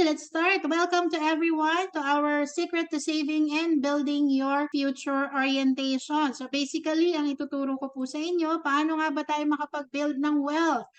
Okay, let's start. Welcome to everyone to our Secret to Saving and Building Your Future orientation. So basically, ang ituturo ko po sa inyo, paano nga ba tayo makapag-build ng wealth?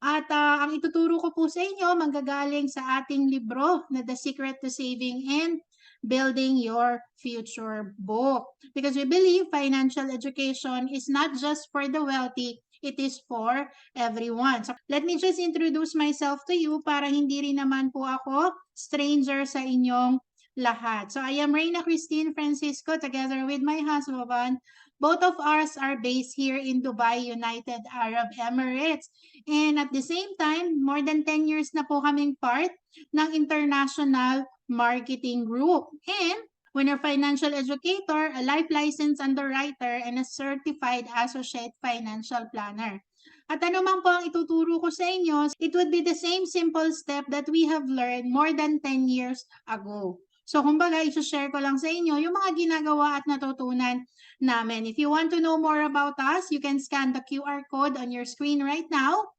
At ang ituturo ko po sa inyo, manggagaling sa ating libro na The Secret to Saving and Building Your Future book. Because we believe financial education is not just for the wealthy, it is for everyone. So let me just introduce myself to you para hindi rin naman po ako stranger sa inyong lahat. So I am Reyna Christine Francisco together with my husband. Both of us are based here in Dubai, United Arab Emirates. And at the same time, more than 10 years na po kaming part ng international marketing group. And when a financial educator, a life licensed underwriter, and a certified associate financial planner. At ano man po ang ituturo ko sa inyo, it would be the same simple step that we have learned more than 10 years ago. So, kumbaga, i-share ko lang sa inyo yung mga ginagawa at natutunan namin. If you want to know more about us, you can scan the QR code on your screen right now.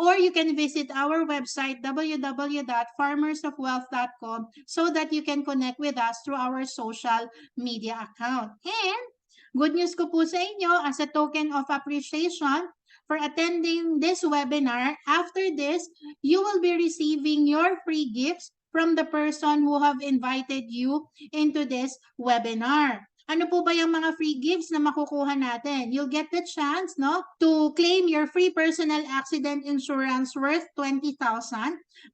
Or you can visit our website, www.farmersofwealth.com, so that you can connect with us through our social media account. And good news ko po sa inyo, as a token of appreciation for attending this webinar, after this, you will be receiving your free gifts from the person who have invited you into this webinar. Ano po ba yung mga free gifts na makukuha natin? You'll get the chance, no, to claim your free personal accident insurance worth 20,000.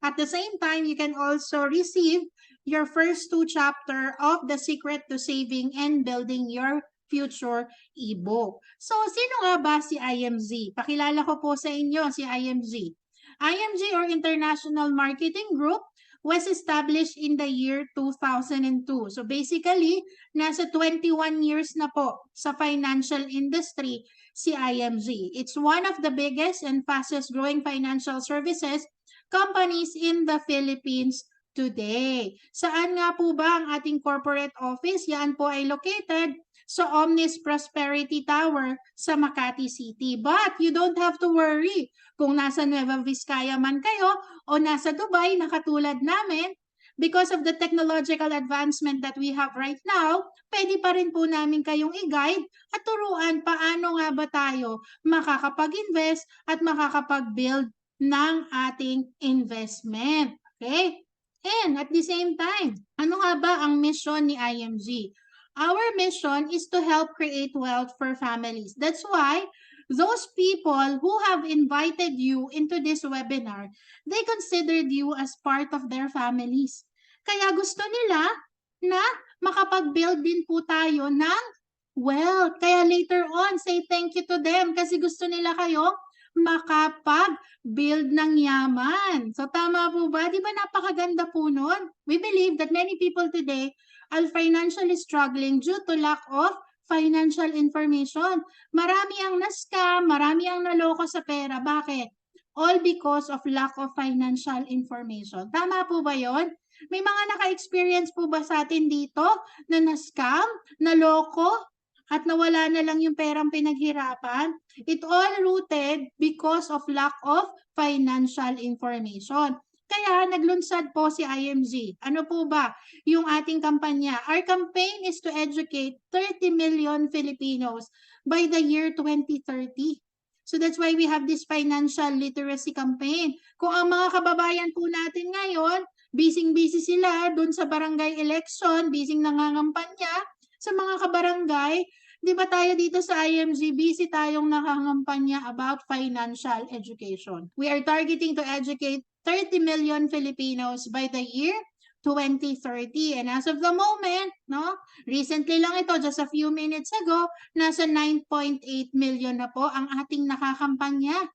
At the same time, you can also receive your first 2 chapter of The Secret to Saving and Building Your Future ebook. So, sino nga ba si IMZ? Pakilala ko po sa inyo si IMZ. IMZ or International Marketing Group was established in the year 2002. So basically, nasa 21 years na po sa financial industry si IMZ. It's one of the biggest and fastest growing financial services companies in the Philippines today. Saan nga po ba ang ating corporate office? Yan po ay located sa Omnis Prosperity Tower sa Makati City. But you don't have to worry kung nasa Nueva Vizcaya man kayo o nasa Dubai na katulad namin, because of the technological advancement that we have right now, pwede pa rin po namin kayong i-guide at turuan paano nga ba tayo makakapag-invest at makakapag-build ng ating investment. Okay? And at the same time, ano nga ba ang mission ni IMG? Our mission is to help create wealth for families. That's why those people who have invited you into this webinar, they considered you as part of their families. Kaya gusto nila na makapag-build din po tayo ng wealth. Kaya later on, say thank you to them kasi gusto nila kayong makapag-build ng yaman. So tama po ba? Di ba napakaganda po nun? We believe that many people today are financially struggling due to lack of financial information. Marami ang na-scam, marami ang naloko sa pera. Bakit? All because of lack of financial information. Tama po ba yon? May mga naka-experience po ba sa atin dito na na-scam, naloko, at nawala na lang yung perang pinaghirapan? It all rooted because of lack of financial information. Kaya naglunsad po si IMZ. Ano po ba yung ating kampanya? Our campaign is to educate 30 million Filipinos by the year 2030. So that's why we have this financial literacy campaign. Kung ang mga kababayan po natin ngayon, busy-busy sila dun sa barangay election, busy nangangampanya sa mga kabarangay, di ba tayo dito sa IMZ, busy tayong nangangampanya about financial education. We are targeting to educate 30 million Filipinos by the year 2030. And as of the moment, no, recently lang ito, just a few minutes ago, nasa 9.8 million na po ang ating nakakampanya.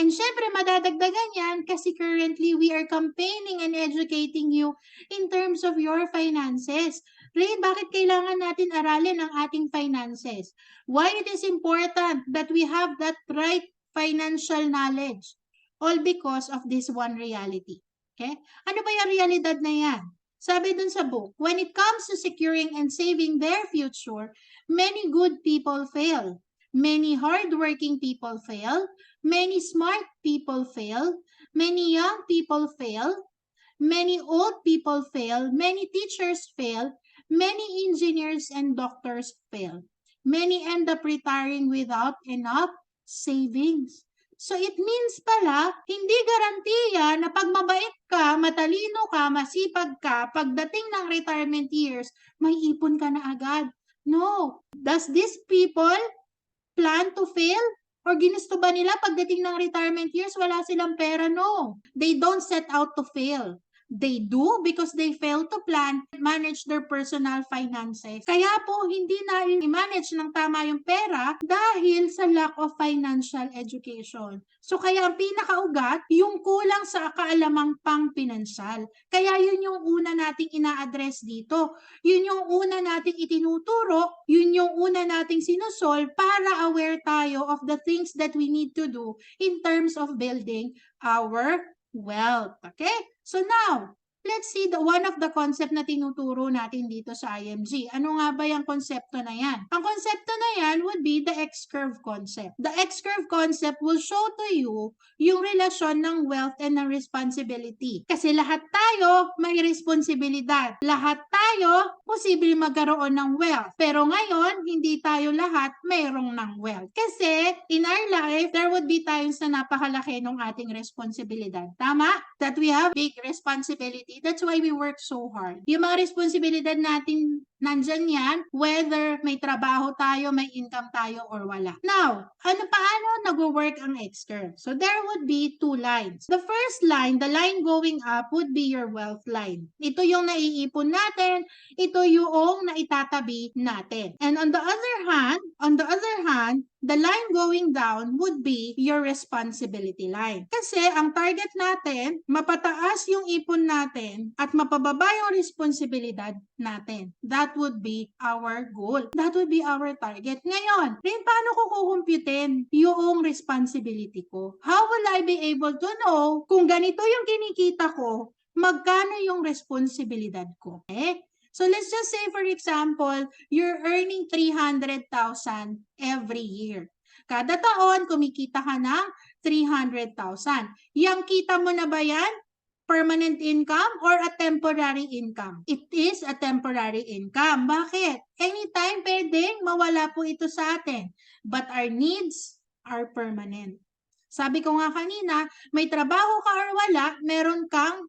And syempre, madadagdagan yan kasi currently we are campaigning and educating you in terms of your finances. Ray, bakit kailangan natin aralin ang ating finances? Why it is important that we have that right financial knowledge? All because of this one reality. Okay? Ano ba yung realidad na yan? Sabi dun sa book, when it comes to securing and saving their future, many good people fail. Many hardworking people fail. Many smart people fail. Many young people fail. Many old people fail, many teachers fail, many engineers and doctors fail. Many end up retiring without enough savings. So it means pala, hindi garantiya na pag mabait ka, matalino ka, masipag ka, pagdating ng retirement years, may ipon ka na agad. No. Does these people plan to fail? Or ginusto ba nila pagdating ng retirement years, wala silang pera? No. They don't set out to fail. They do because they fail to plan, manage their personal finances. Kaya po, hindi na i-manage ng tama yung pera dahil sa lack of financial education. So kaya ang pinakaugat, yung kulang sa kaalamang pang-pinansyal. Kaya yun yung una nating ina-address dito. Yun yung una nating itinuturo, yun yung una nating sinusolve para aware tayo of the things that we need to do in terms of building our wealth. Okay? So now, let's see one of the concept na tinuturo natin dito sa IMG. Ano nga ba yung konsepto na yan? Ang konsepto na yan would be the X-curve concept. The X-curve concept will show to you yung relasyon ng wealth and ng responsibility. Kasi lahat tayo may responsibilidad. Lahat tayo posible magkaroon ng wealth. Pero ngayon, hindi tayo lahat mayroong ng wealth. Kasi in our life, there would be times na napakalaki ng ating responsibilidad. Tama? That we have big responsibility. That's why we work so hard. Yung mga responsibilidad natin, nandyan yan, whether may trabaho tayo, may income tayo, or wala. Now, paano nag-work ang X-curve? So, there would be two lines. The first line, the line going up, would be your wealth line. Ito yung naiipon natin, ito yung naitatabi natin. And on the other hand, the line going down would be your responsibility line. Kasi ang target natin, mapataas yung ipon natin at mapababa yung responsibilidad natin. That would be our goal. That would be our target. Ngayon, paano ko kukumputin yung responsibility ko? How will I be able to know kung ganito yung kinikita ko, magkano yung responsibilidad ko? Okay? So let's just say, for example, you're earning 300,000 every year. Kada taon, kumikita ka ng 300,000. Yang kita mo na ba yan? Permanent income or a temporary income? It is a temporary income. Bakit? Anytime pwedeng mawala po ito sa atin. But our needs are permanent. Sabi ko nga kanina, may trabaho ka or wala, meron kang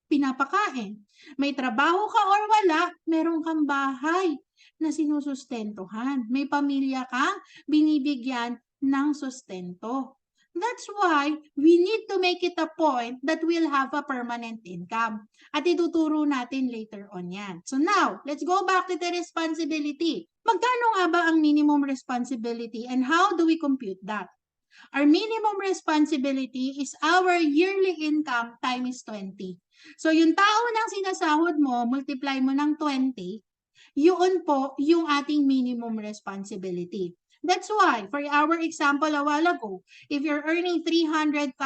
pinapakain. May trabaho ka or wala, meron kang bahay na sinusustentuhan. May pamilya kang binibigyan ng sustento. That's why we need to make it a point that we'll have a permanent income. At ituturo natin later on yan. So now, let's go back to the responsibility. Magkano nga ba ang minimum responsibility and how do we compute that? Our minimum responsibility is our yearly income times 20. So, yung tao ng sinasahod mo, multiply mo ng 20, yun po yung ating minimum responsibility. That's why, for our example a while ago, if you're earning 300,000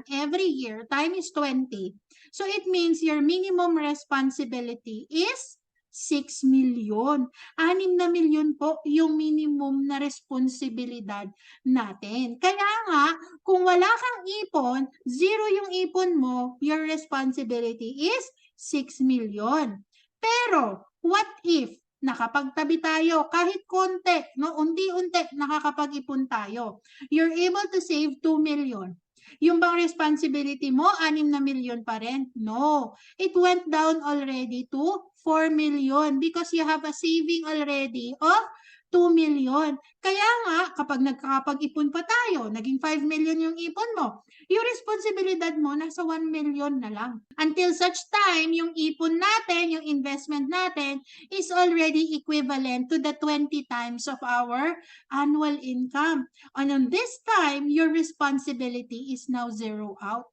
every year times 20, so it means your minimum responsibility is 6 million. 6 na milyon po yung minimum na responsibilidad natin. Kaya nga, kung wala kang ipon, 0 yung ipon mo, your responsibility is 6 million. Pero, what if nakapagtabi tayo kahit konti, no, unti-unti nakakapag-ipon tayo. You're able to save 2 million. Yung bang responsibility mo, 6 na milyon pa rin? No. It went down already to 4 million because you have a saving already of 2 million. Kaya nga, kapag nagkakapag-ipon pa tayo, naging 5 million yung ipon mo, yung responsibilidad mo nasa 1 million na lang. Until such time, yung ipon natin, yung investment natin, is already equivalent to the 20 times of our annual income. And on this time, your responsibility is now zero out.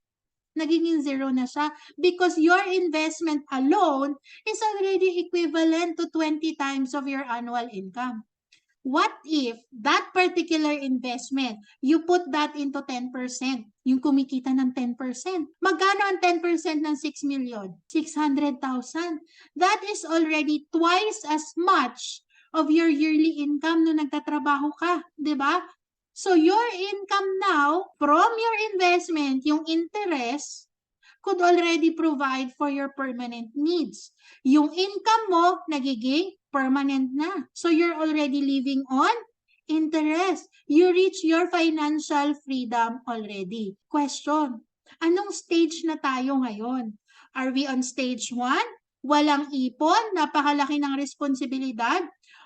Nagiging zero na siya because your investment alone is already equivalent to 20 times of your annual income. What if that particular investment, you put that into 10%, yung kumikita ng 10%. Magkano ang 10% ng 6 million? 600,000. That is already twice as much of your yearly income nung nagtatrabaho ka, di ba? So your income now from your investment, yung interest, could already provide for your permanent needs. Yung income mo, nagiging permanent na. So you're already living on interest. You reach your financial freedom already. Question, anong stage na tayo ngayon? Are we on stage 1? Walang ipon, napakalaki ng responsibilidad.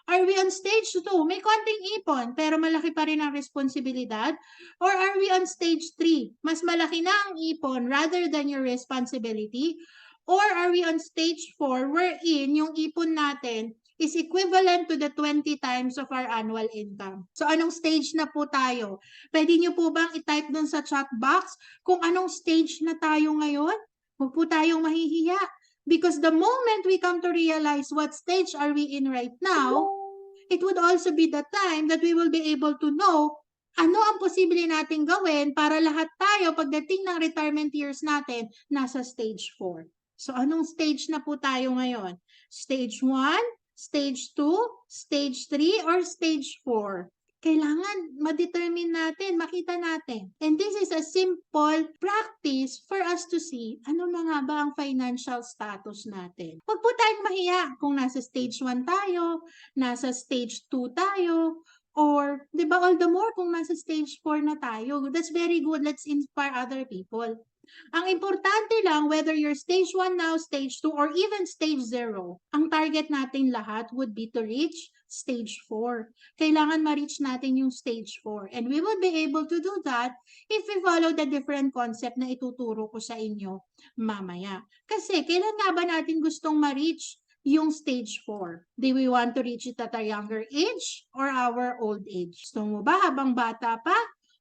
Are we on stage 2? May konting ipon, pero malaki pa rin ang responsibilidad. Or are we on stage 3? Mas malaki na ang ipon rather than your responsibility. Or are we on stage 4 wherein yung ipon natin is equivalent to the 20 times of our annual income. So anong stage na po tayo? Pwede nyo po bang i-type dun sa chat box kung anong stage na tayo ngayon? Huwag po tayong mahihiya. Because the moment we come to realize what stage are we in right now, it would also be the time that we will be able to know ano ang posible nating gawin para lahat tayo pagdating ng retirement years natin nasa stage 4. So anong stage na po tayo ngayon? Stage 1, stage 2, stage 3, or stage 4? Kailangan ma-determine natin, makita natin. And this is a simple practice for us to see ano na nga ba ang financial status natin. Huwag po tayong mahiya kung nasa stage 1 tayo, nasa stage 2 tayo, or, di ba, all the more kung nasa stage 4 na tayo. That's very good. Let's inspire other people. Ang importante lang, whether you're stage 1 now, stage 2, or even stage 0, ang target natin lahat would be to reach stage 4. Kailangan ma-reach natin yung stage 4. And we will be able to do that if we follow the different concept na ituturo ko sa inyo mamaya. Kasi, kailan nga ba natin gustong ma-reach yung stage 4? Do we want to reach it at a younger age or our old age? Gusto mo ba habang bata pa?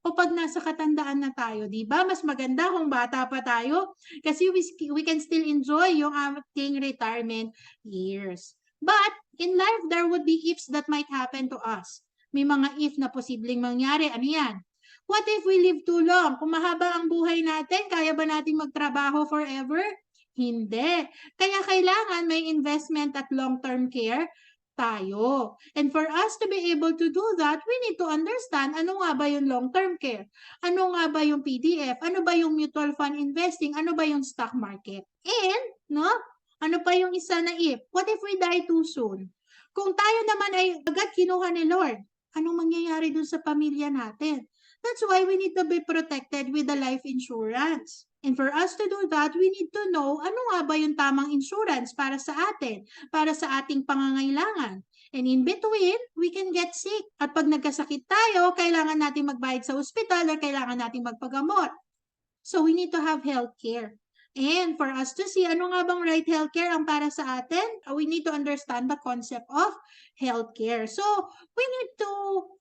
O pag nasa katandaan na tayo, di ba? Mas maganda kung bata pa tayo kasi we can still enjoy yung ating retirement years. But in life, there would be ifs that might happen to us. May mga if na posibleng mangyari. Ano yan? What if we live too long? Kung mahaba ang buhay natin, kaya ba nating magtrabaho forever? Hindi. Kaya kailangan may investment at long-term care tayo. And for us to be able to do that, we need to understand ano nga ba yung long-term care? Ano nga ba yung PDF? Ano ba yung mutual fund investing? Ano ba yung stock market? And, no? Ano pa yung isa na if? What if we die too soon? Kung tayo naman ay agad kinuha ni Lord, anong mangyayari dun sa pamilya natin? That's why we need to be protected with the life insurance. And for us to do that, we need to know ano nga ba yung tamang insurance para sa atin, para sa ating pangangailangan. And in between, we can get sick. At pag nagkasakit tayo, kailangan natin magbayad sa ospital or kailangan natin magpagamot. So we need to have health care. And for us to see ano nga bang right healthcare ang para sa atin, we need to understand the concept of healthcare. So we need to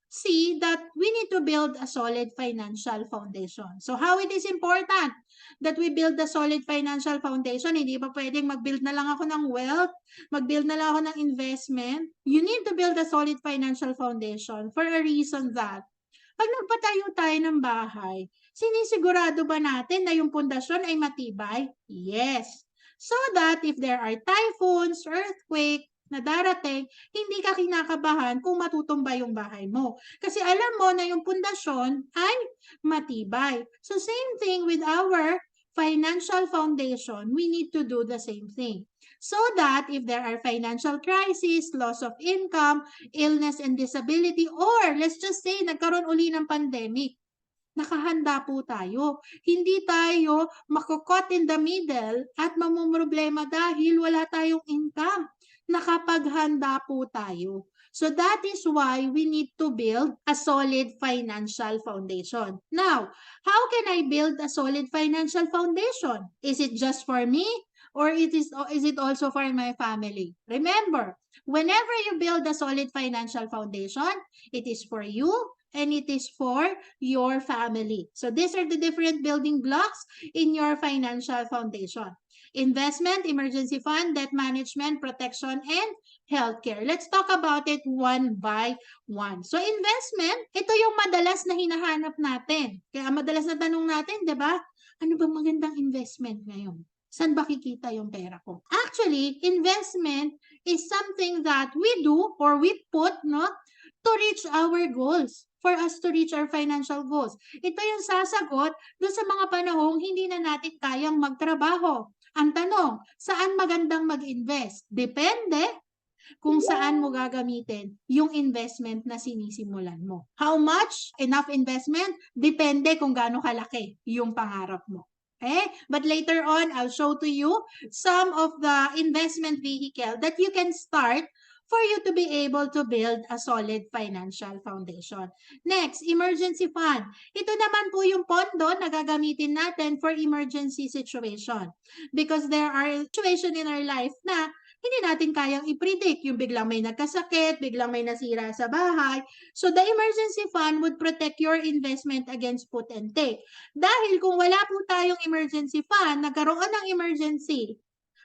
see that we need to build a solid financial foundation. So how it is important that we build a solid financial foundation? Hindi ba pwedeng mag-build na lang ako ng wealth, mag-build na lang ako ng investment? You need to build a solid financial foundation for a reason that pag nagpatayo tayo ng bahay, sinisigurado ba natin na yung pundasyon ay matibay? Yes. So that if there are typhoons, earthquake na darating, hindi ka kinakabahan kung matutumba yung bahay mo. Kasi alam mo na yung pundasyon ay matibay. So same thing with our financial foundation, we need to do the same thing. So that if there are financial crises, loss of income, illness and disability, or let's just say nagkaroon uli ng pandemic, nakahanda po tayo. Hindi tayo makukot in the middle at mamumroblema dahil wala tayong income. Nakapaghanda po tayo. So that is why we need to build a solid financial foundation. Now, how can I build a solid financial foundation? Is it just for me? Or is it also for my family? Remember, whenever you build a solid financial foundation, it is for you and it is for your family. So these are the different building blocks in your financial foundation. Investment, emergency fund, debt management, protection, and healthcare. Let's talk about it one by one. So investment, ito yung madalas na hinahanap natin. Kaya madalas na tanong natin, di ba? Ano bang magandang investment ngayon? Saan ba kikita yung pera ko? Actually, investment is something that we do or we put, no, to reach our goals, for us to reach our financial goals. Ito yung sasagot doon sa mga panahong hindi na natin kayang magtrabaho. Ang tanong, saan magandang mag-invest? Depende kung saan mo gagamitin yung investment na sinisimulan mo. How much? Enough investment? Depende kung gaano kalaki yung pangarap mo. Okay? But later on, I'll show to you some of the investment vehicle that you can start for you to be able to build a solid financial foundation. Next, emergency fund. Ito naman po yung pondo na gagamitin natin for emergency situation. Because there are situations in our life na hindi natin kayang i-predict. Yung biglang may nagkasakit, biglang may nasira sa bahay. So the emergency fund would protect your investment against put and take. Dahil kung wala po tayong emergency fund, nagkaroon ng emergency,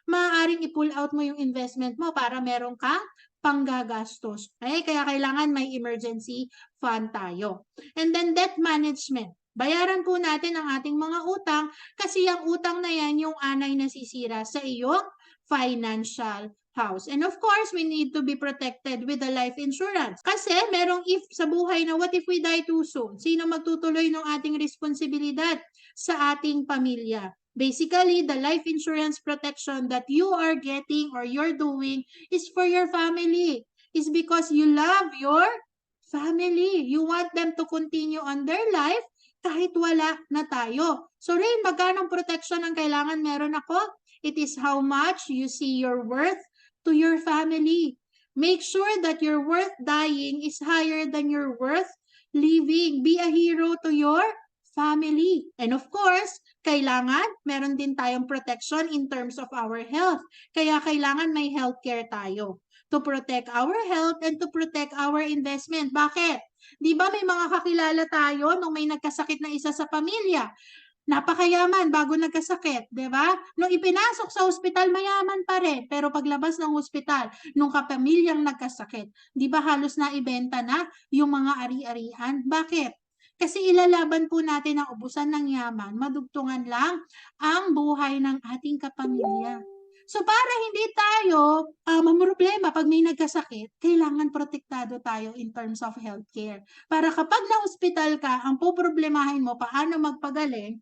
maaaring i-pull out mo yung investment mo para meron ka panggagastos. Okay? Kaya kailangan may emergency fund tayo. And then debt management. Bayaran po natin ang ating mga utang kasi ang utang na yan yung anay na sisira sa iyong financial house. And of course, we need to be protected with the life insurance. Kasi merong if sa buhay na what if we die too soon? Sino magtutuloy ng ating responsibilidad sa ating pamilya? Basically, the life insurance protection that you are getting or you're doing is for your family. It's because you love your family. You want them to continue on their life kahit wala na tayo. So, Rain, magkano protection ang kailangan meron ako? It is how much you see your worth to your family. Make sure that your worth dying is higher than your worth living. Be a hero to your family. And of course, kailangan meron din tayong protection in terms of our health. Kaya kailangan may healthcare tayo to protect our health and to protect our investment. Bakit? Di ba may mga kakilala tayo nung may nagkasakit na isa sa pamilya? Napakayaman bago nagkasakit, di ba? Nung ipinasok sa ospital, mayaman pa rin. Pero paglabas ng ospital, nung kapamilyang nagkasakit, di ba halos na ibenta na yung mga ari-arian? Bakit? Kasi ilalaban po natin ang ubusan ng yaman, madugtungan lang ang buhay ng ating kapamilya. So para hindi tayo mamroblema pag may nagkasakit, kailangan protektado tayo in terms of healthcare. Para kapag na-hospital ka, ang poproblemahin mo paano magpagaling,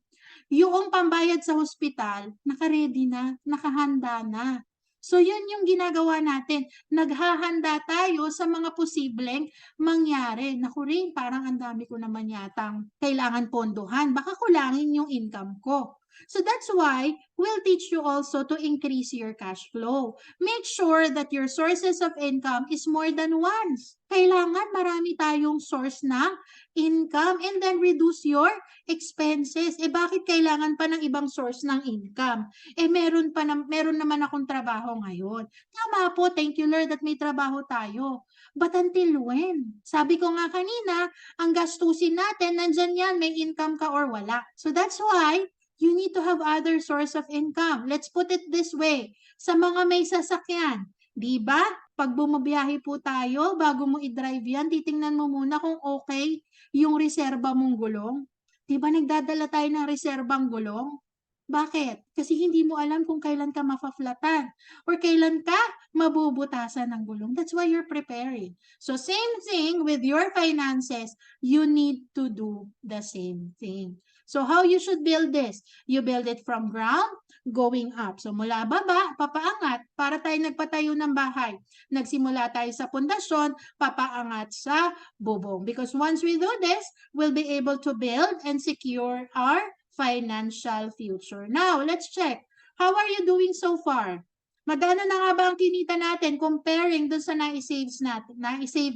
yung pambayad sa hospital, naka-ready na, nakahanda na. So, yun yung ginagawa natin. Naghahanda tayo sa mga posibleng mangyari. Naku rin, parang ang dami ko naman yatang kailangan pondohan. Baka kulangin yung income ko. So, that's why we'll teach you also to increase your cash flow. Make sure that your sources of income is more than one. Kailangan marami tayong source ng income and then reduce your expenses. Bakit kailangan pa ng ibang source ng income? Meron naman akong trabaho ngayon. Tama po, thank you Lord that may trabaho tayo. But until when? Sabi ko nga kanina, ang gastusin natin, nandyan yan, may income ka or wala. So that's why, you need to have other source of income. Let's put it this way. Sa mga may sasakyan, di ba? Pag bumabiyahe po tayo, bago mo i-drive yan, titingnan mo muna kung okay yung reserba mong gulong. Di ba nagdadala tayo ng reserbang gulong? Bakit? Kasi hindi mo alam kung kailan ka mafaflatan or kailan ka mabubutasan ng gulong. That's why you're preparing. So same thing with your finances, you need to do the same thing. So how you should build this? You build it from ground, going up. So mula baba, papaangat, para tayo nagpatayo ng bahay. Nagsimula tayo sa pundasyon, papaangat sa bubong. Because once we do this, we'll be able to build and secure our financial future. Now, let's check. How are you doing so far? Magkano na nga ba ang kinita natin comparing dun sa na-save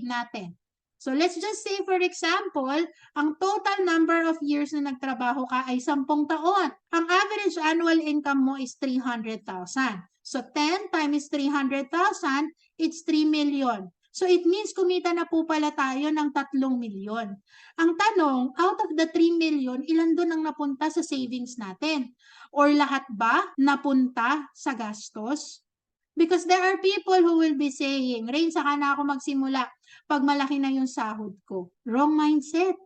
natin? So, let's just say, for example, ang total number of years na nagtrabaho ka ay 10 taon. Ang average annual income mo is 300,000. So, 10 times 300,000, it's 3 million. So, it means kumita na po pala tayo ng 3 milyon. Ang tanong, out of the 3 million, ilan doon ang napunta sa savings natin? Or lahat ba napunta sa gastos? Because there are people who will be saying, Rain, saka na ako magsimula pag malaki na yung sahod ko. Wrong mindset.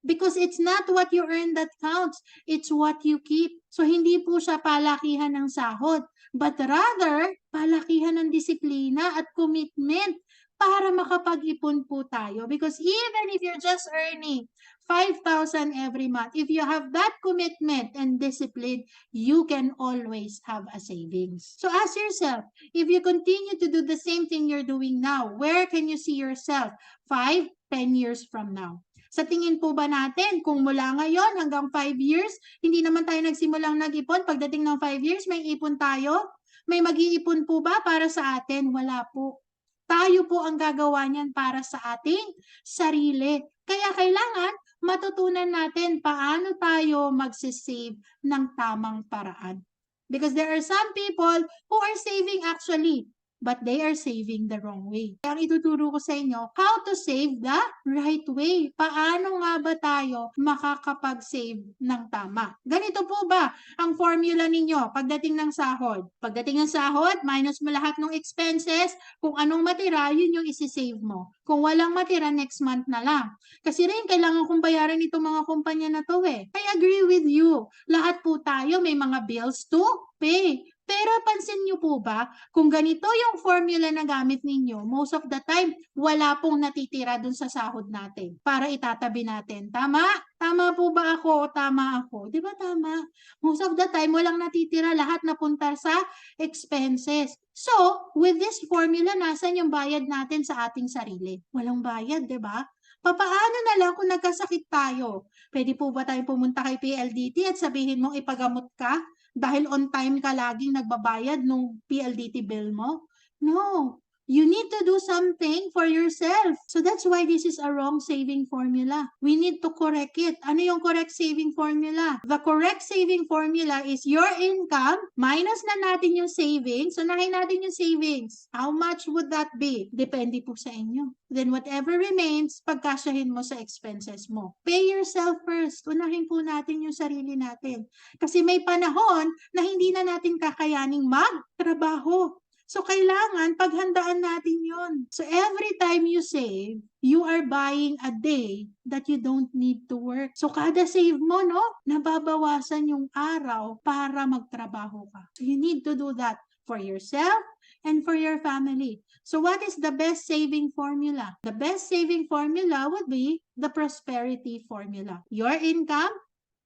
Because it's not what you earn that counts. It's what you keep. So, hindi po siya palakihan ng sahod. But rather, palakihan ng disiplina at commitment para makapag-ipon po tayo. Because even if you're just earning 5,000 every month, if you have that commitment and discipline, you can always have a savings. So ask yourself, if you continue to do the same thing you're doing now, where can you see yourself 5, 10 years from now? Sa tingin po ba natin, kung mula ngayon hanggang 5 years, hindi naman tayo nagsimulang nag-ipon, pagdating ng 5 years, may ipon tayo? May mag-iipon po ba para sa atin? Wala po. Tayo po ang gagawa niyan para sa ating sarili. Kaya kailangan matutunan natin paano tayo magsisave ng tamang paraan. Because there are some people who are saving actually, but they are saving the wrong way. Kaya ang ituturo ko sa inyo, how to save the right way. Paano nga ba tayo makakapag-save ng tama? Ganito po ba ang formula ninyo pagdating ng sahod? Pagdating ng sahod, minus mo lahat ng expenses. Kung anong matira, yun yung isi-save mo. Kung walang matira, next month na lang. Kasi rin, kailangan kong bayaran itong mga kumpanya na to eh. I agree with you. Lahat po tayo may mga bills to pay. Pero pansin niyo po ba, kung ganito yung formula na gamit ninyo, most of the time, wala pong natitira dun sa sahod natin para itatabi natin. Tama? Tama po ba ako o tama ako? Di ba tama? Most of the time, walang natitira, lahat napunta sa expenses. So, with this formula, nasan yung bayad natin sa ating sarili? Walang bayad, di ba? Papaano na lang kung nagkasakit tayo? Pwede po ba tayo pumunta kay PLDT at sabihin mong ipagamot ka? Dahil on time ka laging nagbabayad nung PLDT bill mo? No. You need to do something for yourself. So that's why this is a wrong saving formula. We need to correct it. Ano yung correct saving formula? The correct saving formula is your income minus na natin yung savings. So nahin natin yung savings. How much would that be? Depende po sa inyo. Then whatever remains, pagkasyahin mo sa expenses mo. Pay yourself first. Unahin po natin yung sarili natin. Kasi may panahon na hindi na natin kakayaning magtrabaho. So, kailangan paghandaan natin yon. So, every time you save, you are buying a day that you don't need to work. So, kada save mo, no, nababawasan yung araw para magtrabaho ka. So, you need to do that for yourself and for your family. So, what is the best saving formula? The best saving formula would be the prosperity formula. Your income,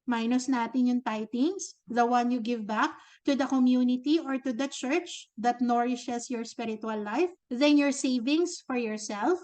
minus natin yung tithings, the one you give back to the community or to the church that nourishes your spiritual life. Then your savings for yourself.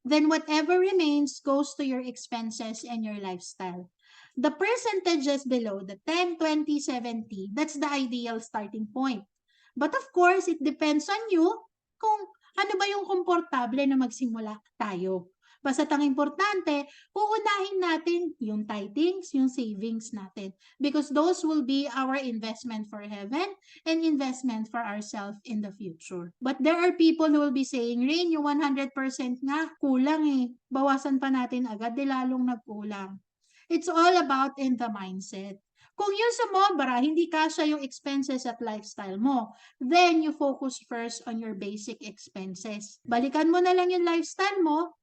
Then whatever remains goes to your expenses and your lifestyle. The percentages below, the 10, 20, 70, that's the ideal starting point. But of course, it depends on you kung ano ba yung komportable na magsimula tayo. Basta't ang importante, uunahin natin yung tithings, yung savings natin. Because those will be our investment for heaven and investment for ourselves in the future. But there are people who will be saying, Rain, yung 100% nga, kulang eh. Bawasan pa natin agad, di lalong nagkulang. It's all about in the mindset. Kung yung sumobra, hindi kasya yung expenses at lifestyle mo, then you focus first on your basic expenses. Balikan mo na lang yung lifestyle mo,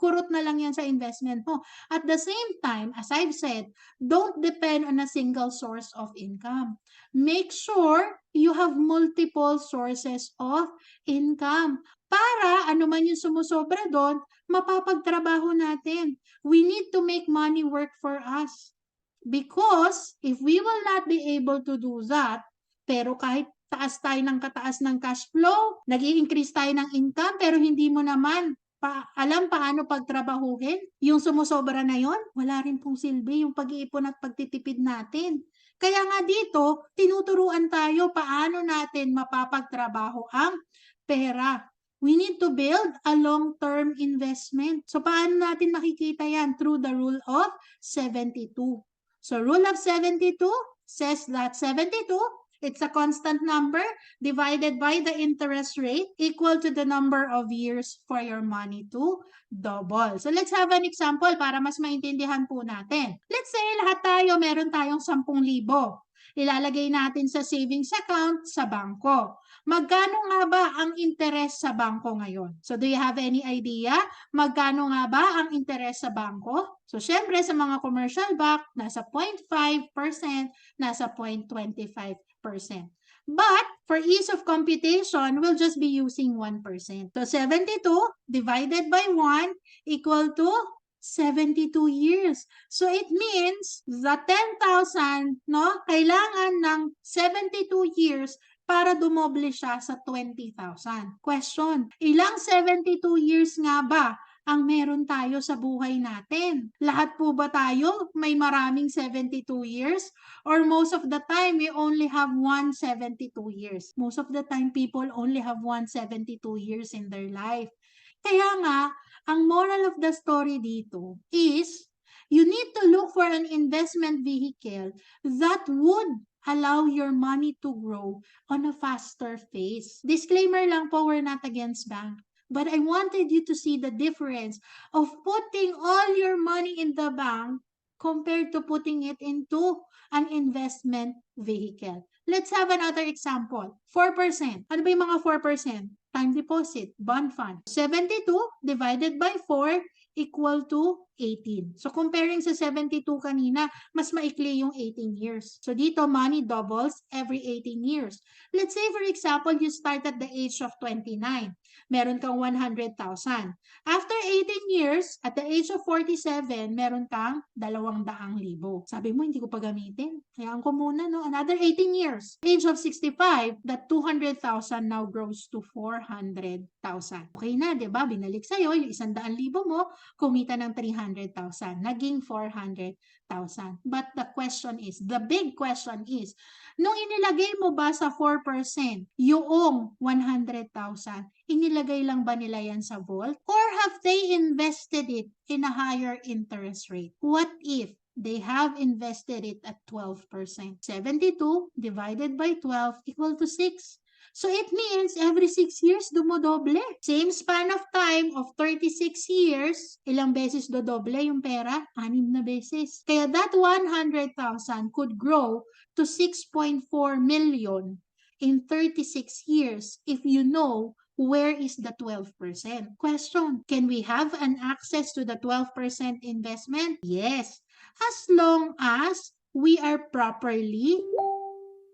kurot na lang yan sa investment mo. At the same time, as I've said, don't depend on a single source of income. Make sure you have multiple sources of income. Para ano man yung sumusobra doon, mapapagtrabaho natin. We need to make money work for us. Because if we will not be able to do that, pero kahit taas tayo ng kataas ng cash flow, nag-i-increase tayo ng income, pero hindi mo naman alam paano pagtrabahuhin, yung sumusobra na yon, wala rin pong silbi yung pag-iipon at pagtitipid natin. Kaya nga dito, tinuturuan tayo paano natin mapapagtrabaho ang pera. We need to build a long-term investment. So paano natin makikita yan? Through the rule of 72. So rule of 72 says that 72, it's a constant number divided by the interest rate equal to the number of years for your money to double. So let's have an example para mas maintindihan po natin. Let's say lahat tayo meron tayong 10,000. Ilalagay natin sa savings account sa bangko. Magkano nga ba ang interest sa bangko ngayon? So do you have any idea? Magkano nga ba ang interest sa bangko? So syempre sa mga commercial bank, nasa 0.5%, nasa 0.25%. But For ease of computation, we'll just be using 1%. So 72 divided by 1 equal to 72 years. So it means the 10,000, no, kailangan ng 72 years para dumoble siya sa 20,000. Question, ilang 72 years nga ba ang meron tayo sa buhay natin? Lahat po ba tayo may maraming 72 years? Or most of the time, we only have 172 years. Most of the time, people only have 172 years in their life. Kaya nga, ang moral of the story dito is, you need to look for an investment vehicle that would allow your money to grow on a faster pace. Disclaimer lang po, we're not against bank. But I wanted you to see the difference of putting all your money in the bank compared to putting it into an investment vehicle. Let's have another example. 4%. Ano ba yung mga 4%? Time deposit, bond fund. 72 divided by 4 equal to 18. So comparing sa 72 kanina, mas maikli yung 18 years. So dito, money doubles every 18 years. Let's say, for example, you start at the age of 29. Meron kang 100,000. After 18 years, at the age of 47, meron kang 200,000. Sabi mo, hindi ko pa gamitin. Hayaan ko muna, no? Another 18 years. Age of 65, that 200,000 now grows to 400,000. Okay na, di ba? Binalik sa'yo, yung 100,000 mo, kumita ng 300,000. Naging 400,000. But the question is, the big question is, nung inilagay mo ba sa 4% yung 100,000, inilagay lang ba nila yan sa vault? Or have they invested it in a higher interest rate? What if they have invested it at 12%? 72 divided by 12 equal to 6. So it means every 6 years, dumodoble. Same span of time of 36 years, ilang beses dodoble yung pera? 6 na beses. Kaya that 100,000 could grow to 6.4 million in 36 years if you know where is the 12%. Question, can we have an access to the 12% investment? Yes, as long as we are properly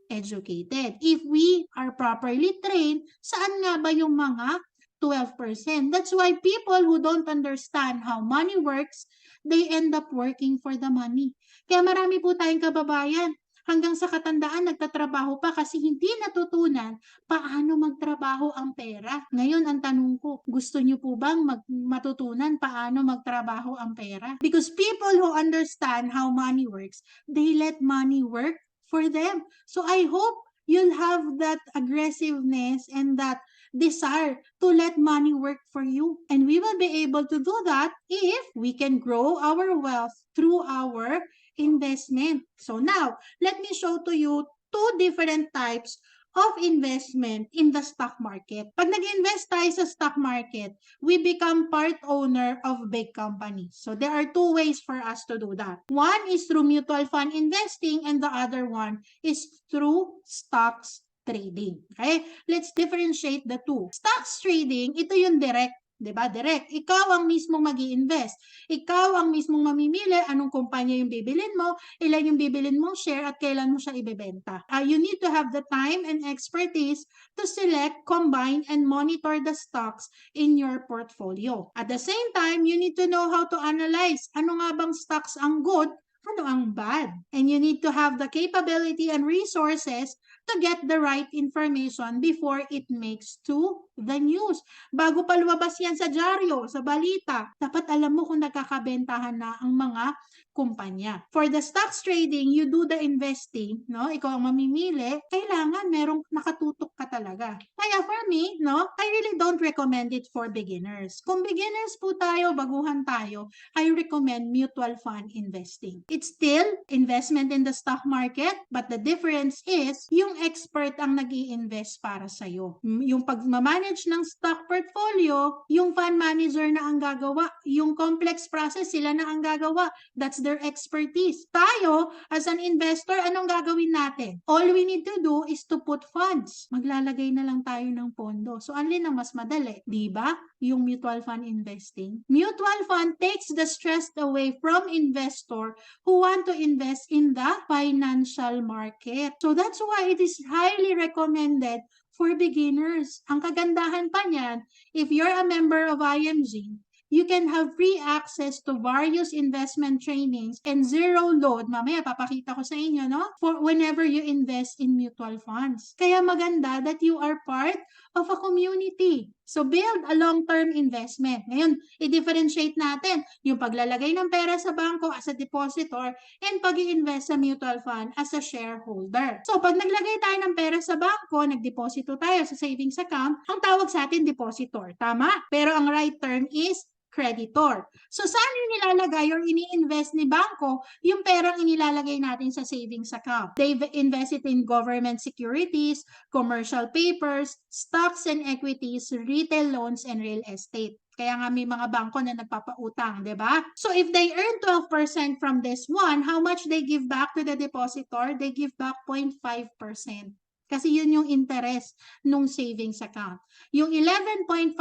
educated. If we are properly trained, saan nga ba yung mga 12%? That's why people who don't understand how money works, they end up working for the money. Kaya marami po tayong kababayan, hanggang sa katandaan nagtatrabaho pa kasi hindi natutunan paano magtrabaho ang pera. Ngayon, ang tanong ko, gusto niyo po bang matutunan paano magtrabaho ang pera? Because people who understand how money works, they let money work for them. So I hope you'll have that aggressiveness and that desire to let money work for you. And we will be able to do that if we can grow our wealth through our investment. So now, let me show to you two different types of investment in the stock market. Pag nag-invest tayo sa stock market, we become part owner of big companies. So there are two ways for us to do that. One is through mutual fund investing and the other one is through stocks trading. Okay? Let's differentiate the two. Stocks trading, ito yung direct. Diba? Direct. Ikaw ang mismong mag-i-invest. Ikaw ang mismong mamimili anong kumpanya yung bibilin mo, ilan yung bibilin mong share at kailan mo siya ibebenta. You need to have the time and expertise to select, combine, and monitor the stocks in your portfolio. At the same time, you need to know how to analyze ano nga bang stocks ang good, ano ang bad. And you need to have the capability and resources to get the right information before it makes to the news. Bago pa lumabas yan sa dyaryo, sa balita, dapat alam mo kung nagkakabentahan na ang mga kumpanya. For the stocks trading, you do the investing, no? Ikaw ang mamimili, kailangan merong nakatutok ka talaga. Kaya for me, no, I really don't recommend it for beginners. Kung beginners po tayo, baguhan tayo, I recommend mutual fund investing. It's still investment in the stock market, but the difference is yung expert ang nag-i-invest para sa'yo. Yung pag-manage ng stock portfolio, yung fund manager na ang gagawa. Yung complex process, sila na ang gagawa. That's their expertise. Tayo, as an investor, anong gagawin natin? All we need to do is to put funds. Maglalagay na lang tayo ng pondo. So, alin ang mas madali? Di ba? Yung mutual fund investing. Mutual fund takes the stress away from investor who want to invest in the financial market. So, that's why it is highly recommended for beginners. Ang kagandahan pa niyan, if you're a member of IMG, you can have free access to various investment trainings and zero load. Mamaya, papakita ko sa inyo, no? For whenever you invest in mutual funds. Kaya maganda that you are part of a community. So, build a long-term investment. Ngayon, i-differentiate natin yung paglalagay ng pera sa bangko as a depositor and pag-i-invest sa mutual fund as a shareholder. So, pag naglagay tayo ng pera sa bangko, nagdeposito tayo sa savings account, ang tawag sa atin depositor. Tama? Pero ang right term is creditor. So, saan yung nilalagay or ini-invest ni bangko yung perang inilalagay natin sa savings account? They've invested in government securities, commercial papers, stocks and equities, retail loans, and real estate. Kaya nga may mga bangko na nagpapautang, di ba? So, if they earn 12% from this one, how much they give back to the depositor? They give back 0.5%. Kasi yun yung interest nung savings account. Yung 11.5%,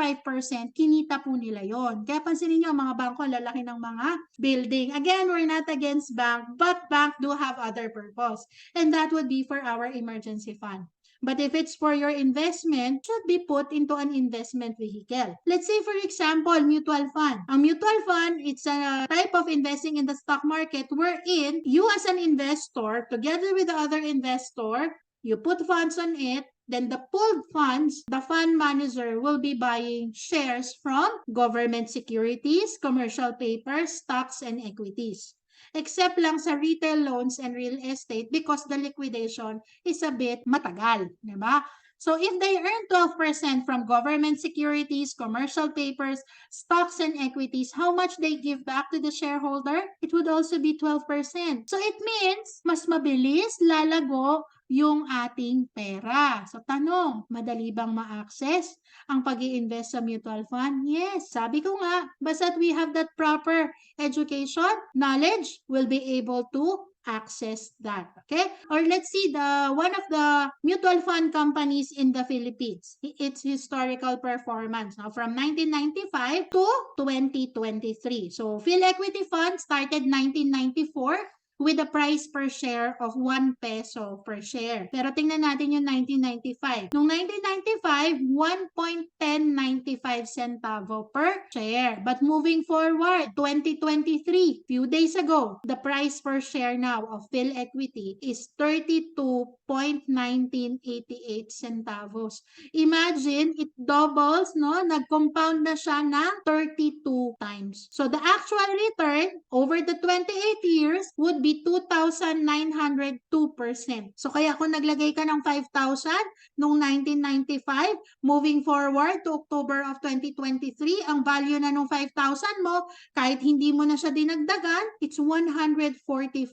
kinita po nila yon. Kaya pansinin nyo, mga bangko, lalaki ng mga building. Again, we're not against bank, but bank do have other purpose. And that would be for our emergency fund. But if it's for your investment, it should be put into an investment vehicle. Let's say, for example, mutual fund. Ang mutual fund, it's a type of investing in the stock market wherein you as an investor, together with the other investor, you put funds on it, then the pooled funds, the fund manager will be buying shares from government securities, commercial papers, stocks, and equities. Except lang sa retail loans and real estate because the liquidation is a bit matagal, di ba? So if they earn 12% from government securities, commercial papers, stocks, and equities, how much they give back to the shareholder? It would also be 12%. So it means mas mabilis lalago yung ating pera. So tanong, madali bang ma-access ang pag-i-invest sa mutual fund? Yes, sabi ko nga, basta't we have that proper education, knowledge, we'll be able to access that. Okay? Or let's see one of the mutual fund companies in the Philippines. Its historical performance now from 1995 to 2023. So PhilEquity Fund started 1994 with a price per share of 1 peso per share. Pero tingnan natin yung 1995. Noong 1995, 1.1095 centavo per share. But moving forward, 2023, few days ago, the price per share now of PhilEquity is 32.1988 centavos. Imagine, it doubles, no? Nag-compound na siya ng 32 times. So the actual return over the 28 years would be 2,902%. So kaya kung naglagay ka ng 5,000 noong 1995, moving forward to October of 2023, ang value na nung 5,000 mo, kahit hindi mo na siya dinagdagan, it's 145,000.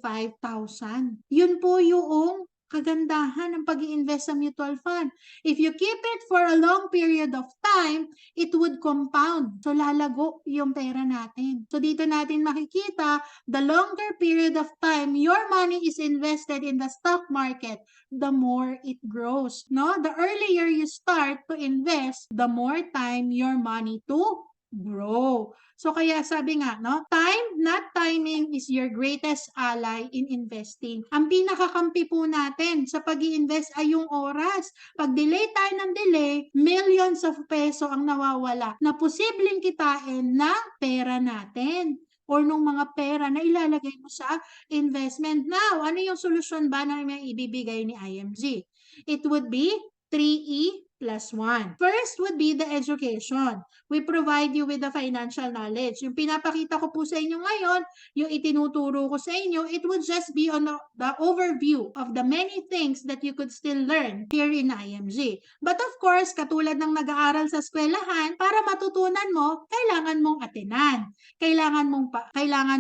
Yun po yung kagandahan ng pag-i-invest sa mutual fund. If you keep it for a long period of time, it would compound. So, lalago yung pera natin. So, dito natin makikita, the longer period of time your money is invested in the stock market, the more it grows. No? The earlier you start to invest, the more time your money to grow. So kaya sabi nga, no, time, not timing is your greatest ally in investing. Ang pinakakampi po natin sa pag-i-invest ay yung oras. Pag delay tayo ng delay, millions of peso ang nawawala na posibleng kitain na pera natin or nung mga pera na ilalagay mo sa investment. Now, ano yung solusyon ba na may ibibigay ni IMG? It would be 3E plus 1. First would be the education. We provide you with the financial knowledge. Yung pinapakita ko po sa inyo ngayon, yung itinuturo ko sa inyo, it would just be on the overview of the many things that you could still learn here in IMG. But of course, katulad ng nag-aaral sa eskwelahan, para matutunan mo, kailangan mong atenan. Kailangan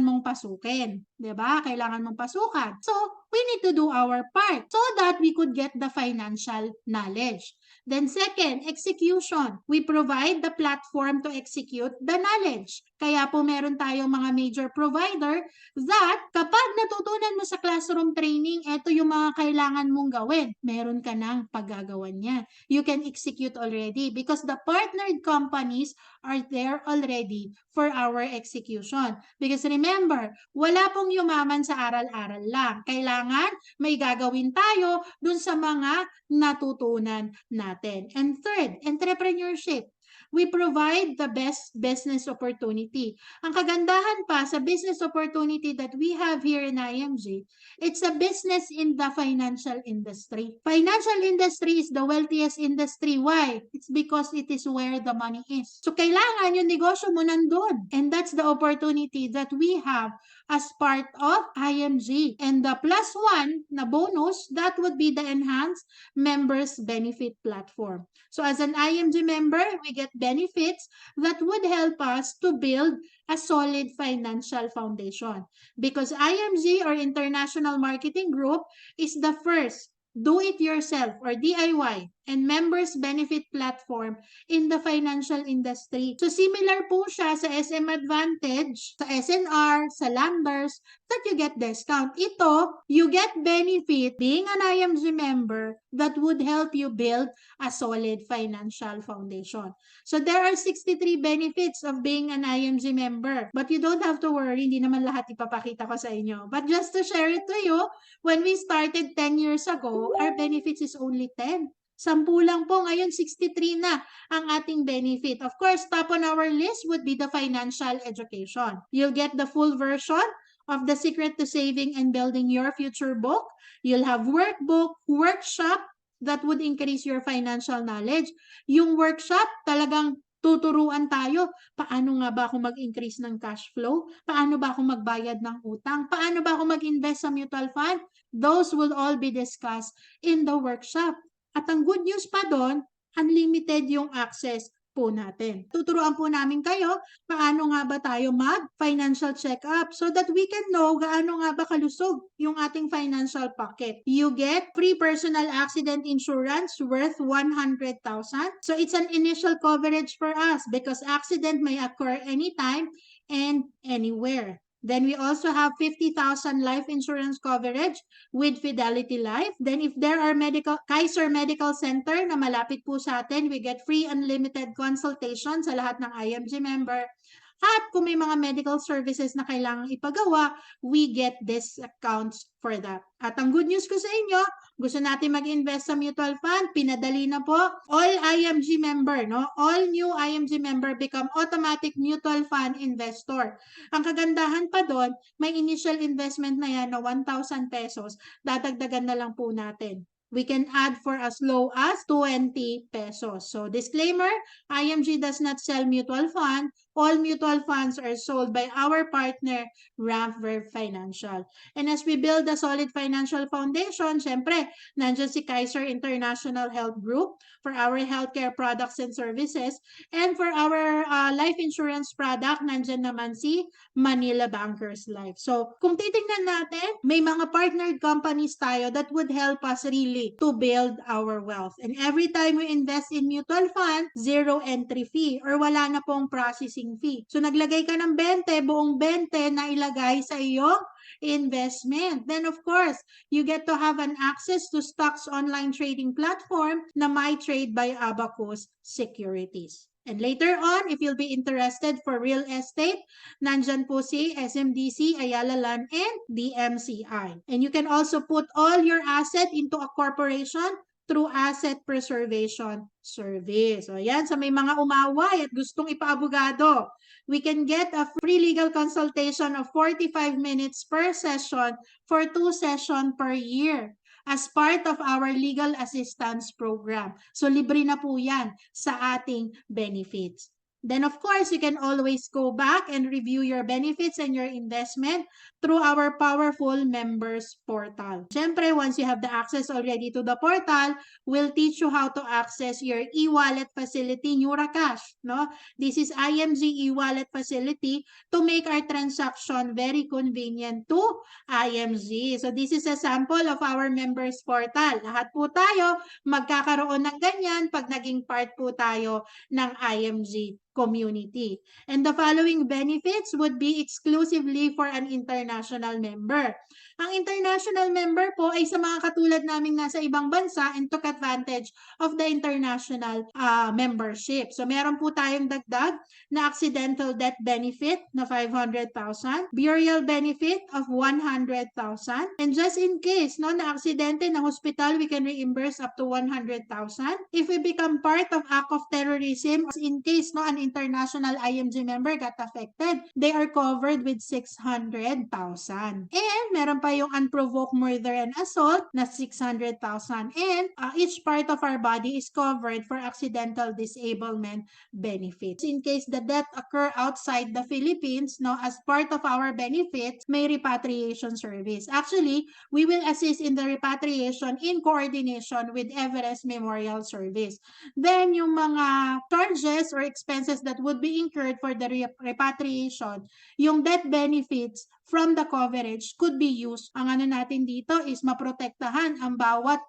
mong pasukin. 'Di ba? Kailangan mong pasukan. So, we need to do our part so that we could get the financial knowledge. Then second, execution. We provide the platform to execute the knowledge. Kaya po meron tayong mga major provider that kapag natutunan mo sa classroom training, ito yung mga kailangan mong gawin. Meron ka ng paggagawan niya. You can execute already because the partnered companies are there already for our execution. Because remember, wala pong yumaman sa aral-aral lang. Kailangan may gagawin tayo dun sa mga natutunan natin. And third, entrepreneurship. We provide the best business opportunity. Ang kagandahan pa sa business opportunity that we have here in IMG, it's a business in the financial industry. Financial industry is the wealthiest industry. Why? It's because it is where the money is. So kailangan yung negosyo mo nandun. And that's the opportunity that we have as part of IMG. And the plus one na bonus, that would be the enhanced members benefit platform. So as an IMG member, we get benefits that would help us to build a solid financial foundation. Because IMG or International Marketing Group is the first do-it-yourself or DIY and members benefit platform in the financial industry. So similar po siya sa SM Advantage, sa SNR, sa Landers, that you get discount. Ito, you get benefit being an IMG member that would help you build a solid financial foundation. So there are 63 benefits of being an IMG member. But you don't have to worry, hindi naman lahat ipapakita ko sa inyo. But just to share it to you, when we started 10 years ago, our benefits is only 10. 10 lang po, ngayon 63 na ang ating benefit. Of course, top on our list would be the financial education. You'll get the full version of The Secret to Saving and Building Your Future book. You'll have workbook, workshop that would increase your financial knowledge. Yung workshop, talagang tuturuan tayo. Paano nga ba ako mag-increase ng cash flow? Paano ba ako magbayad ng utang? Paano ba ako mag-invest sa mutual fund? Those will all be discussed in the workshop. At ang good news pa doon, unlimited yung access po natin. Tuturuan po namin kayo paano nga ba tayo mag-financial check-up so that we can know gaano nga ba kalusog yung ating financial pocket. You get free personal accident insurance worth 100,000. So it's an initial coverage for us because accident may occur anytime and anywhere. Then we also have 50,000 life insurance coverage with Fidelity Life. Then if there are Kaiser Medical Center na malapit po sa atin, we get free unlimited consultation sa lahat ng IMG member. At kung may mga medical services na kailangang ipagawa, we get discounts for that. At ang good news ko sa inyo, gusto natin mag-invest sa mutual fund, pinadali na po. All IMG member, no? All new IMG member become automatic mutual fund investor. Ang kagandahan pa doon, may initial investment na yan na 1,000 pesos, dadagdagan na lang po natin. We can add for as low as 20 pesos. So disclaimer, IMG does not sell mutual fund. All mutual funds are sold by our partner, Ramverb Financial. And as we build a solid financial foundation, syempre, nandiyan si Kaiser International Health Group for our healthcare products and services. And for our life insurance product, nandiyan naman si Manila Bankers Life. So, kung titingnan natin, may mga partnered companies tayo that would help us really to build our wealth. And every time we invest in mutual fund, zero entry fee or wala na pong processing fee. So, naglagay ka ng 20, buong 20 na ilagay sa iyong investment. Then, of course, you get to have an access to stocks online trading platform na MyTrade by Abacus Securities. And later on, if you'll be interested for real estate, nandyan po si SMDC, Ayala Land, and DMCI. And you can also put all your asset into a corporation through asset preservation service. So yan, sa may mga umaway at gustong ipaabogado, we can get a free legal consultation of 45 minutes per session for 2 sessions per year as part of our legal assistance program. So libre na po yan sa ating benefits. Then of course, you can always go back and review your benefits and your investment through our powerful members portal. Siyempre, once you have the access already to the portal, we'll teach you how to access your e-wallet facility, NeuraCash. No? This is IMG e-wallet facility to make our transaction very convenient to IMG. So this is a sample of our members portal. Lahat po tayo magkakaroon ng ganyan pag naging part po tayo ng IMG community. And the following benefits would be exclusively for an international member. Ang international member po ay sa mga katulad naming nasa ibang bansa and took advantage of the international membership. So meron po tayong dagdag na accidental death benefit na 500,000, burial benefit of 100,000, and just in case no na aksidente ng hospital, we can reimburse up to 100,000. If we become part of act of terrorism, in case no an international IMG member got affected, they are covered with 600,000. And meron pa yung unprovoked murder and assault na 600,000. And each part of our body is covered for accidental disablement benefits. In case the death occur outside the Philippines, no, as part of our benefits, may repatriation service. Actually, we will assist in the repatriation in coordination with Everest Memorial Service. Then, yung mga charges or expenses that would be incurred for the repatriation, yung death benefits from the coverage could be used. Ang ano natin dito is maprotektahan ang bawat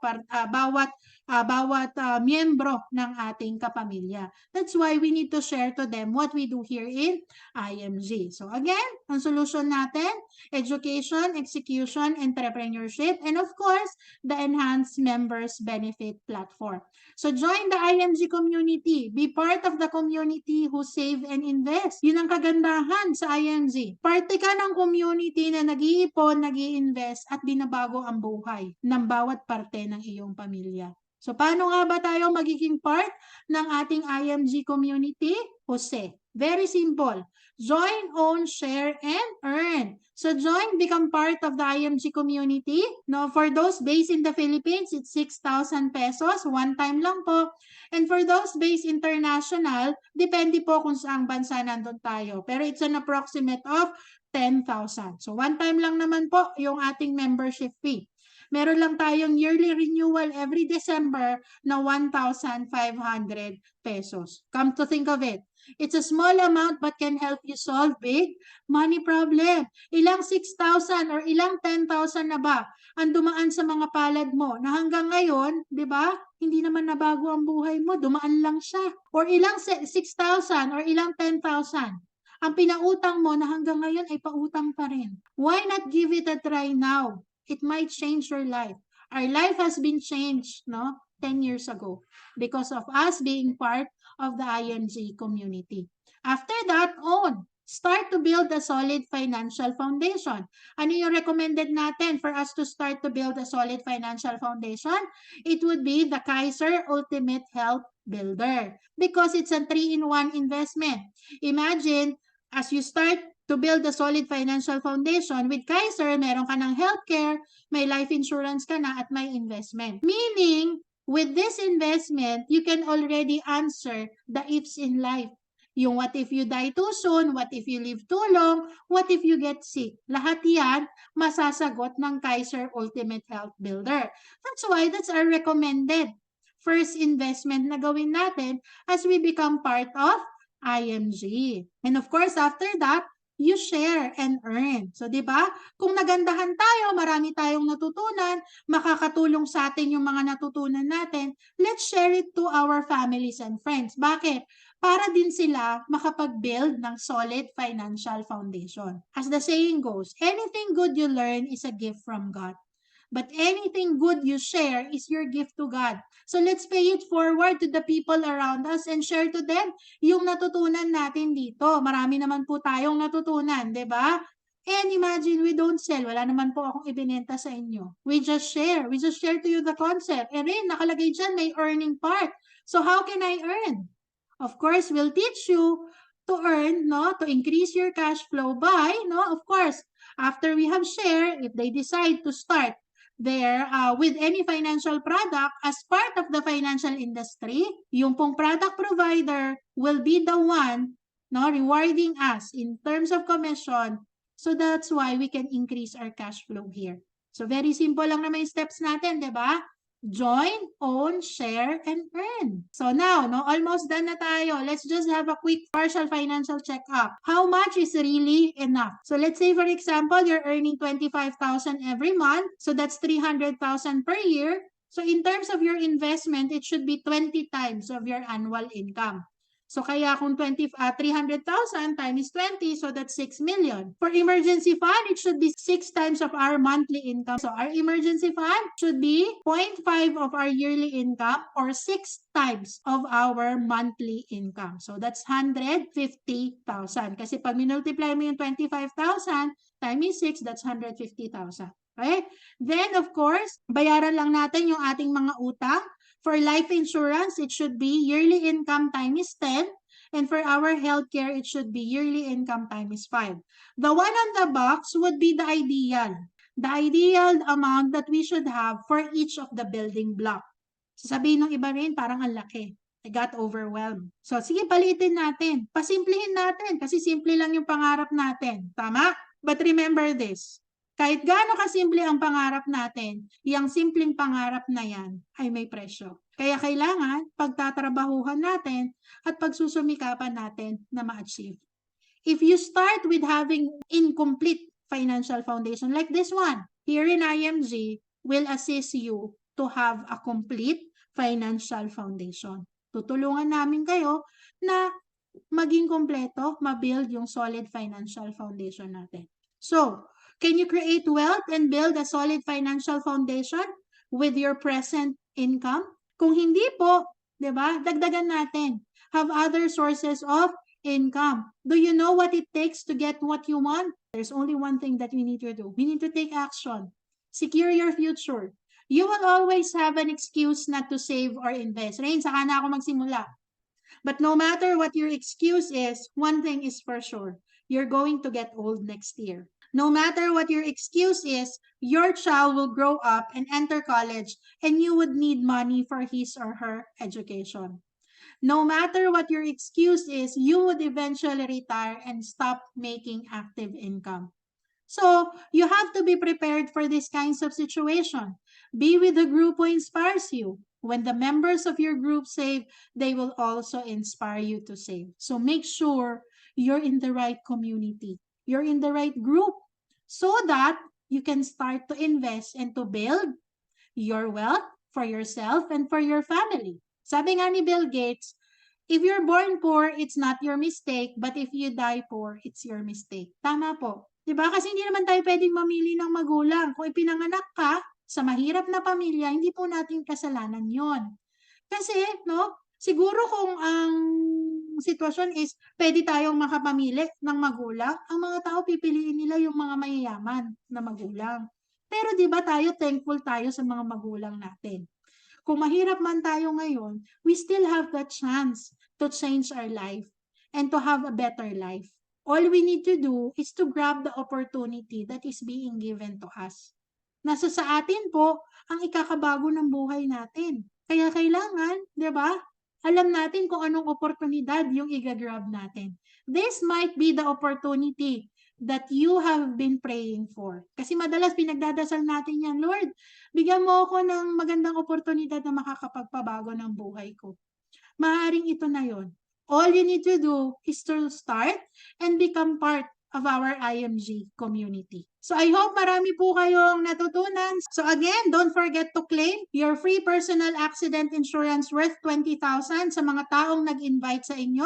miyembro ng ating kapamilya. That's why we need to share to them what we do here in IMG. So again, ang solution natin, education, execution, entrepreneurship, and of course, the enhanced members benefit platform. So join the IMG community. Be part of the community who save and invest. Yun ang kagandahan sa IMG. Parte ka ng community na nag-iipon, nag-i-invest at binabago ang buhay ng bawat parte ng iyong pamilya. So paano nga ba tayo magiging part ng ating IMG community? Jose. Very simple. Join, own, share, and earn. So join, become part of the IMG community. No, for those based in the Philippines, it's 6,000 pesos. One time lang po. And for those based international, depende po kung saang bansa nandun tayo. Pero it's an approximate of 10,000. So one time lang naman po yung ating membership fee. Meron lang tayong yearly renewal every December na 1,500 pesos. Come to think of it, it's a small amount but can help you solve big money problem. Ilang 6,000 or ilang 10,000 na ba ang dumaan sa mga palad mo na hanggang ngayon, di ba, hindi naman nabago ang buhay mo, dumaan lang siya. Or ilang 6,000 or ilang 10,000 ang pinautang mo na hanggang ngayon ay pautang pa rin. Why not give it a try now? It might change your life. Our life has been changed, no, 10 years ago because of us being part of the IMG community. After that, own. Start to build a solid financial foundation. Ano yung recommended natin for us to start to build a solid financial foundation? It would be the Kaiser Ultimate Health Builder because it's a 3-in-1 investment. Imagine, as you start to build a solid financial foundation, with Kaiser, meron ka ng healthcare, may life insurance ka na, at may investment. Meaning, with this investment, you can already answer the ifs in life. Yung what if you die too soon, what if you live too long, what if you get sick. Lahat yan, masasagot ng Kaiser Ultimate Health Builder. That's why that's our recommended first investment na gawin natin as we become part of IMG. And of course, after that, you share and earn. So, di ba? Kung nagandahan tayo, marami tayong natutunan, makakatulong sa atin yung mga natutunan natin, let's share it to our families and friends. Bakit? Para din sila makapag-build ng solid financial foundation. As the saying goes, anything good you learn is a gift from God. But anything good you share is your gift to God. So let's pay it forward to the people around us and share to them yung natutunan natin dito. Marami naman po tayong natutunan, di ba? And imagine we don't sell. Wala naman po akong ibinenta sa inyo. We just share. We just share to you the concept. And then, nakalagay dyan, may earning part. So how can I earn? Of course, we'll teach you to earn, no, to increase your cash flow by, no, of course, after we have shared, if they decide to start there with any financial product as part of the financial industry, yung pong product provider will be the one, no, rewarding us in terms of commission. So that's why we can increase our cash flow here. So very simple lang naman yung steps natin, di ba? Join, own, share, and earn. So now, no, almost done na tayo. Let's just have a quick partial financial check-up. How much is really enough? So let's say, for example, you're earning 25,000 every month. So that's 300,000 per year. So in terms of your investment, it should be 20 times of your annual income. So kaya kung 300,000 times 20, so that's 6 million. For emergency fund, it should be 6 times of our monthly income. So our emergency fund should be 0.5 of our yearly income or 6 times of our monthly income. So that's 150,000. Kasi pag minultiply mo yung 25,000 times 6, that's 150,000. Okay? Then, of course, bayaran lang natin yung ating mga utang. For life insurance, it should be yearly income times 10. And for our healthcare, it should be yearly income times 5. The one on the box would be the ideal. The ideal amount that we should have for each of the building block. Sasabihin ng iba rin, parang ang laki. I got overwhelmed. So, sige, palitin natin. Pasimplihin natin kasi simple lang yung pangarap natin. Tama? But remember this. Kahit gaano kasimple ang pangarap natin, yung simpleng pangarap na yan ay may presyo. Kaya kailangan pagtatrabahuhan natin at pagsusumikapan natin na ma-achieve. If you start with having incomplete financial foundation like this one, here in IMG will assist you to have a complete financial foundation. Tutulungan namin kayo na maging kompleto, ma-build yung solid financial foundation natin. So, can you create wealth and build a solid financial foundation with your present income? Kung hindi po, 'di ba? Dagdagan natin. Have other sources of income. Do you know what it takes to get what you want? There's only one thing that we need to do. We need to take action. Secure your future. You will always have an excuse not to save or invest. Rain, saka na ako magsimula. But no matter what your excuse is, one thing is for sure. You're going to get old next year. No matter what your excuse is, your child will grow up and enter college and you would need money for his or her education. No matter what your excuse is, you would eventually retire and stop making active income. So, you have to be prepared for these kinds of situation. Be with the group who inspires you. When the members of your group save, they will also inspire you to save. So, make sure you're in the right community. You're in the right group so that you can start to invest and to build your wealth for yourself and for your family. Sabi nga ni Bill Gates, if you're born poor, it's not your mistake, but if you die poor, it's your mistake. Tama po. Diba? Kasi hindi naman tayo pwedeng mamili ng magulang. Kung ipinanganak ka sa mahirap na pamilya, hindi po natin kasalanan yon. Kasi, no, siguro kung ang sitwasyon is pwede tayong makapamili ng magulang, ang mga tao pipiliin nila yung mga mayayaman na magulang. Pero di ba tayo thankful tayo sa mga magulang natin? Kung mahirap man tayo ngayon, we still have the chance to change our life and to have a better life. All we need to do is to grab the opportunity that is being given to us. Nasa sa atin po ang ikakabago ng buhay natin. Kaya kailangan, di ba, alam natin kung anong oportunidad yung i-grab natin. This might be the opportunity that you have been praying for. Kasi madalas pinagdadasal natin yan, Lord, bigyan mo ako ng magandang oportunidad na makakapagpabago ng buhay ko. Maaaring ito na yon. All you need to do is to start and become part of our IMG community. So I hope marami po kayong natutunan. So again, don't forget to claim your free personal accident insurance worth 20,000 sa mga taong nag-invite sa inyo.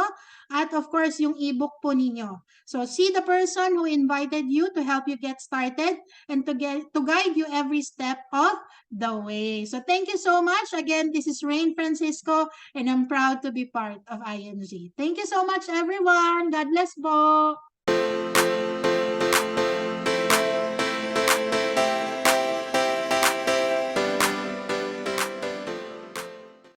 At of course, yung ebook po ninyo. So see the person who invited you to help you get started and to guide you every step of the way. So thank you so much. Again, this is Rain Francisco and I'm proud to be part of IMG. Thank you so much everyone. God bless po.